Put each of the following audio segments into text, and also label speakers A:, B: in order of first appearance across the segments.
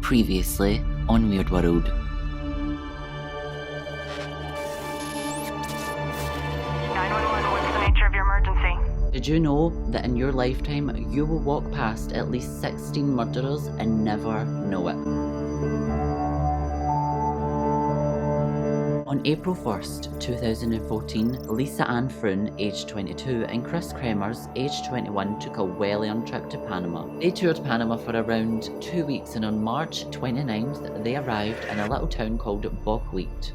A: Previously on Weird World.
B: 911, what's the nature of your emergency?
A: Did you know that in your lifetime you will walk past at least 16 murderers and never know it? On April 1st, 2014, Lisa Ann Froon, aged 22, and Chris Kremers, aged 21, took a well-earned trip to Panama. They toured Panama for around 2 weeks, and on March 29th, they arrived in a little town called Buckwheat.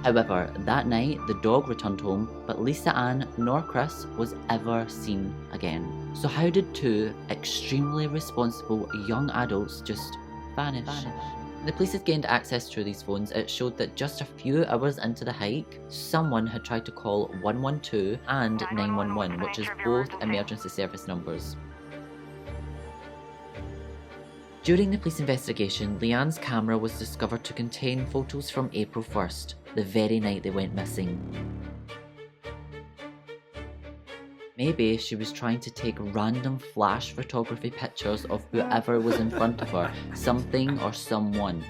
A: However, that night, the dog returned home, but Lisa Ann nor Chris was ever seen again. So how did two extremely responsible young adults just vanish? The police had gained access to these phones. It showed that just a few hours into the hike, someone had tried to call 112 and 911, which is both emergency service numbers. During the police investigation, Leanne's camera was discovered to contain photos from April 1st, the very night they went missing. Maybe she was trying to take random flash photography pictures of whoever was in front of her, something or someone.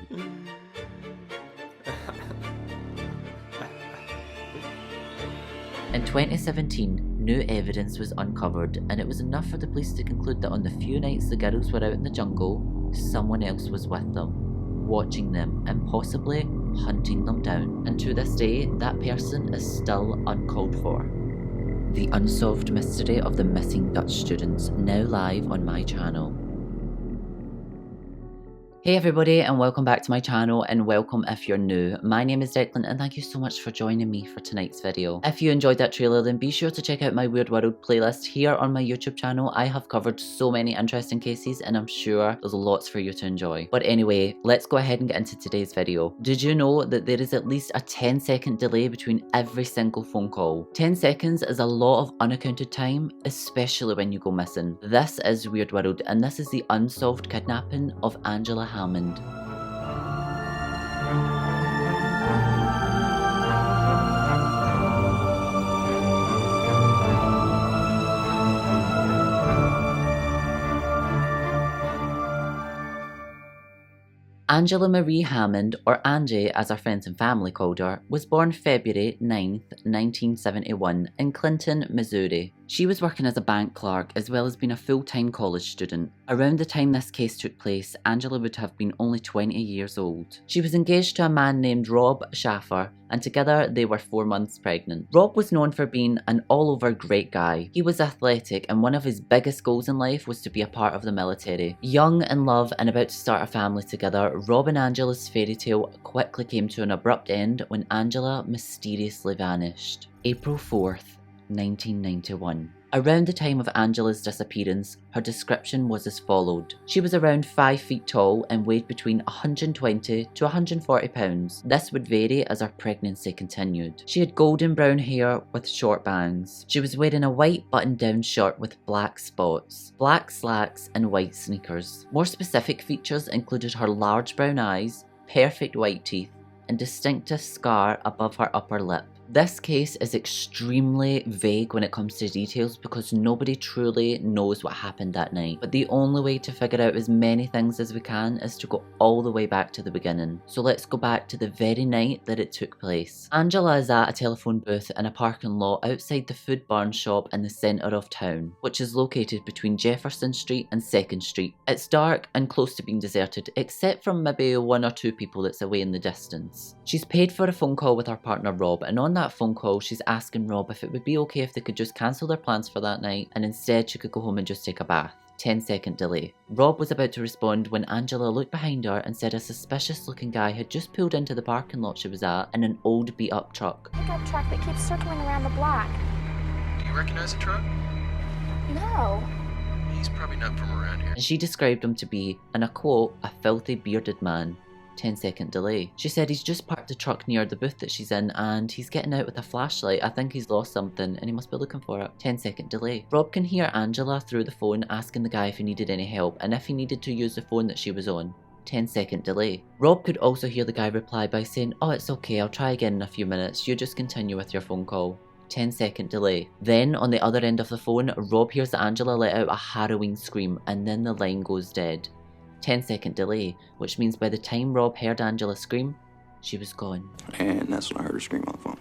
A: In 2017, new evidence was uncovered, and it was enough for the police to conclude that on the few nights the girls were out in the jungle, someone else was with them, watching them, and possibly hunting them down. And to this day, that person is still uncalled for. The unsolved mystery of the missing Dutch students, now live on my channel. Hey everybody, and welcome back to my channel, and welcome if you're new. My name is Declan, and thank you so much for joining me for tonight's video. If you enjoyed that trailer, then be sure to check out my Weird World playlist here on my YouTube channel. I have covered so many interesting cases, and I'm sure there's lots for you to enjoy. But anyway, let's go ahead and get into today's video. Did you know that there is at least a 10-second delay between every single phone call? 10 seconds is a lot of unaccounted time, especially when you go missing. This is Weird World, and this is the unsolved kidnapping of Angela Hammond. Angela Marie Hammond, or Angie as her friends and family called her, was born February 9th, 1971 in Clinton, Missouri. She was working as a bank clerk as well as being a full-time college student. Around the time this case took place, Angela would have been only 20 years old. She was engaged to a man named Rob Schaffer, and together they were 4 months pregnant. Rob was known for being an all-over great guy. He was athletic, and one of his biggest goals in life was to be a part of the military. Young, in love, and about to start a family together, Rob and Angela's fairy tale quickly came to an abrupt end when Angela mysteriously vanished. April 4th, 1991. Around the time of Angela's disappearance, her description was as followed. She was around 5 feet tall and weighed between 120 to 140 pounds. This would vary as her pregnancy continued. She had golden brown hair with short bangs. She was wearing a white button-down shirt with black spots, black slacks and white sneakers. More specific features included her large brown eyes, perfect white teeth, and distinctive scar above her upper lip. This case is extremely vague when it comes to details because nobody truly knows what happened that night. But the only way to figure out as many things as we can is to go all the way back to the beginning. So let's go back to the very night that it took place. Angela is at a telephone booth in a parking lot outside the Food Barn shop in the centre of town, which is located between Jefferson Street and 2nd Street. It's dark and close to being deserted, except from maybe 1 or 2 people that's away in the distance. She's paid for a phone call with her partner Rob, and on that phone call she's asking Rob if it would be okay if they could just cancel their plans for that night and instead she could go home and just take a bath. 10-second delay. Rob was about to respond when Angela looked behind her and said a suspicious looking guy had just pulled into the parking lot she was at in an old beat up truck.
C: Pickup truck that keeps circling around the block.
D: Do you recognize the truck?
C: No.
D: He's probably not from around here.
A: And she described him to be, and I quote, a filthy bearded man. 10-second delay. She said he's just parked the truck near the booth that she's in and he's getting out with a flashlight. I think he's lost something and he must be looking for it. 10-second delay. Rob can hear Angela through the phone asking the guy if he needed any help and if he needed to use the phone that she was on. 10-second delay. Rob could also hear the guy reply by saying, "Oh, it's okay, I'll try again in a few minutes, you just continue with your phone call." 10-second delay. Then, on the other end of the phone, Rob hears that Angela let out a harrowing scream, and then the line goes dead. 10-second delay, which means by the time Rob heard Angela scream, she was gone.
E: And that's when I heard her scream on the phone.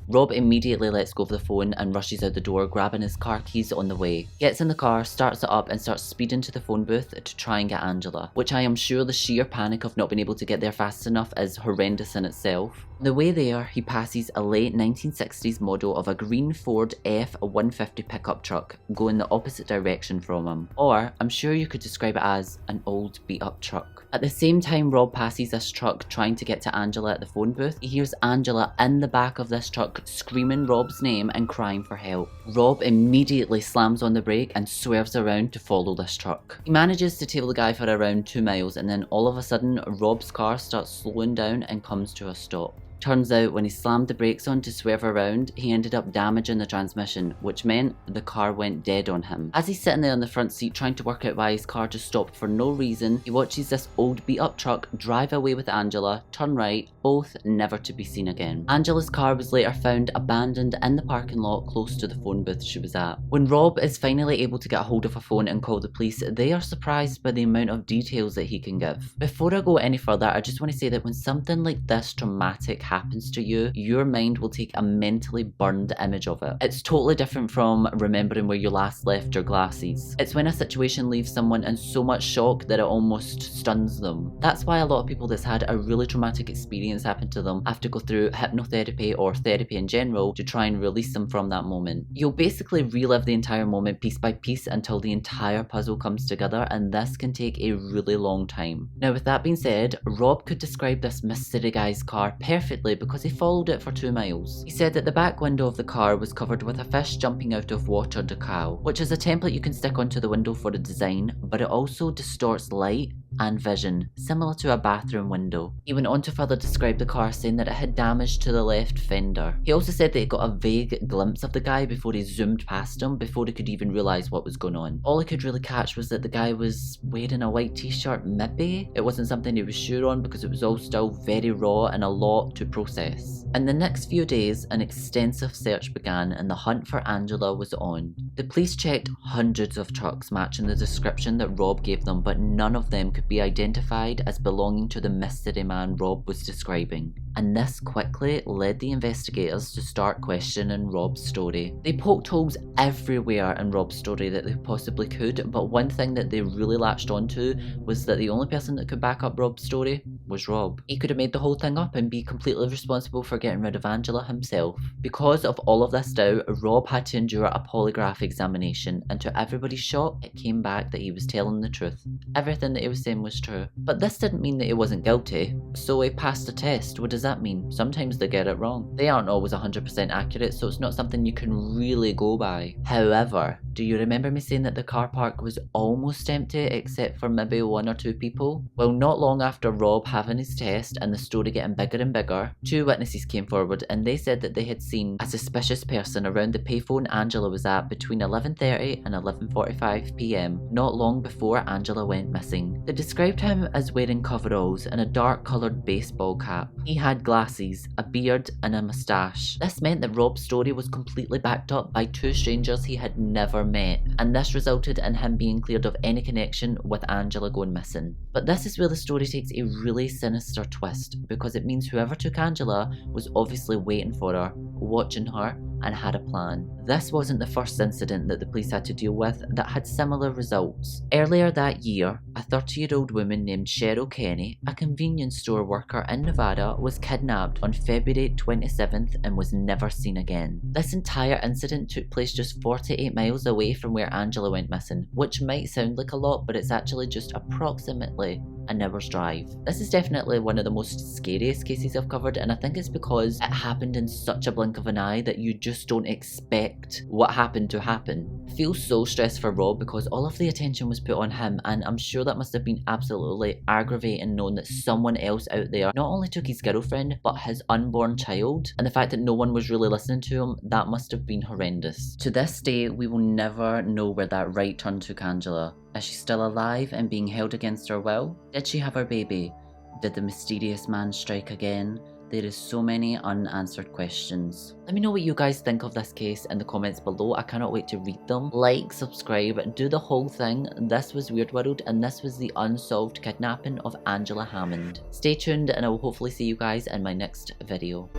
A: Rob immediately lets go of the phone and rushes out the door, grabbing his car keys on the way. Gets in the car, starts it up, and starts speeding to the phone booth to try and get Angela, which I am sure the sheer panic of not being able to get there fast enough is horrendous in itself. On the way there, he passes a late 1960s model of a green Ford F-150 pickup truck going the opposite direction from him, or I'm sure you could describe it as an old beat-up truck. At the same time Rob passes this truck trying to get to Angela at the phone booth, he hears Angela in the back of this truck screaming Rob's name and crying for help. Rob immediately slams on the brake and swerves around to follow this truck. He manages to tail the guy for around 2 miles, and then all of a sudden Rob's car starts slowing down and comes to a stop. Turns out when he slammed the brakes on to swerve around, he ended up damaging the transmission, which meant the car went dead on him. As he's sitting there on the front seat trying to work out why his car just stopped for no reason, he watches this old beat up truck drive away with Angela, turn right, both never to be seen again. Angela's car was later found abandoned in the parking lot close to the phone booth she was at. When Rob is finally able to get a hold of a phone and call the police, they are surprised by the amount of details that he can give. Before I go any further, I just want to say that when something like this traumatic happens to you, your mind will take a mentally burned image of it. It's totally different from remembering where you last left your glasses. It's when a situation leaves someone in so much shock that it almost stuns them. That's why a lot of people that's had a really traumatic experience happen to them have to go through hypnotherapy or therapy in general to try and release them from that moment. You'll basically relive the entire moment piece by piece until the entire puzzle comes together, and this can take a really long time. Now, with that being said, Rob could describe this mystery guy's car perfectly because he followed it for 2 miles. He said that the back window of the car was covered with a fish jumping out of water decal, which is a template you can stick onto the window for a design, but it also distorts light and vision, similar to a bathroom window. He went on to further describe the car, saying that it had damage to the left fender. He also said that he got a vague glimpse of the guy before he zoomed past him, before he could even realise what was going on. All he could really catch was that the guy was wearing a white t-shirt, maybe? It wasn't something he was sure on because it was all still very raw and a lot to process. In the next few days, an extensive search began and the hunt for Angela was on. The police checked hundreds of trucks matching the description that Rob gave them, but none of them could be identified as belonging to the mystery man Rob was describing. And this quickly led the investigators to start questioning Rob's story. They poked holes everywhere in Rob's story that they possibly could, but one thing that they really latched onto was that the only person that could back up Rob's story was Rob. He could have made the whole thing up and be completely responsible for getting rid of Angela himself. Because of all of this doubt, Rob had to endure a polygraph examination, and to everybody's shock, it came back that he was telling the truth. Everything that he was saying was true. But this didn't mean that he wasn't guilty, so he passed a test. What does that mean? Sometimes they get it wrong. They aren't always 100% accurate, so it's not something you can really go by. However, do you remember me saying that the car park was almost empty except for maybe 1 or 2 people? Well, not long after Rob having his test and the story getting bigger and bigger, 2 witnesses came forward and they said that they had seen a suspicious person around the payphone Angela was at between 11:30 and 11:45 PM, not long before Angela went missing. They described him as wearing coveralls and a dark coloured baseball cap. He had glasses, a beard and a moustache. This meant that Rob's story was completely backed up by 2 strangers he had never met, and this resulted in him being cleared of any connection with Angela going missing. But this is where the story takes a really sinister twist, because it means whoever took Angela was obviously waiting for her, watching her, and had a plan. This wasn't the first incident that the police had to deal with that had similar results. Earlier that year, a 30-year-old woman named Cheryl Kenny, a convenience store worker in Nevada, was kidnapped on February 27th and was never seen again. This entire incident took place just 48 miles away from where Angela went missing, which might sound like a lot, but it's actually just approximately an hour's drive. This is definitely one of the most scariest cases I've covered, and I think it's because it happened in such a blink of an eye that you just don't expect what happened to happen. I feel so stressed for Rob because all of the attention was put on him, and I'm sure that must have been absolutely aggravating knowing that someone else out there not only took his girlfriend but his unborn child, and the fact that no one was really listening to him, that must have been horrendous. To this day, we will never know where that right turn took Angela. Is she still alive and being held against her will? Did she have her baby? Did the mysterious man strike again? There is so many unanswered questions. Let me know what you guys think of this case in the comments below. I cannot wait to read them. Like, subscribe, do the whole thing. This was Weird World, and this was the unsolved kidnapping of Angela Hammond. Stay tuned, and I will hopefully see you guys in my next video.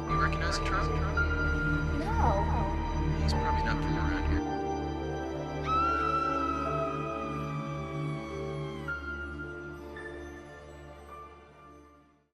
D: Do you recognize the truck?
C: No.
D: He's probably not from around here.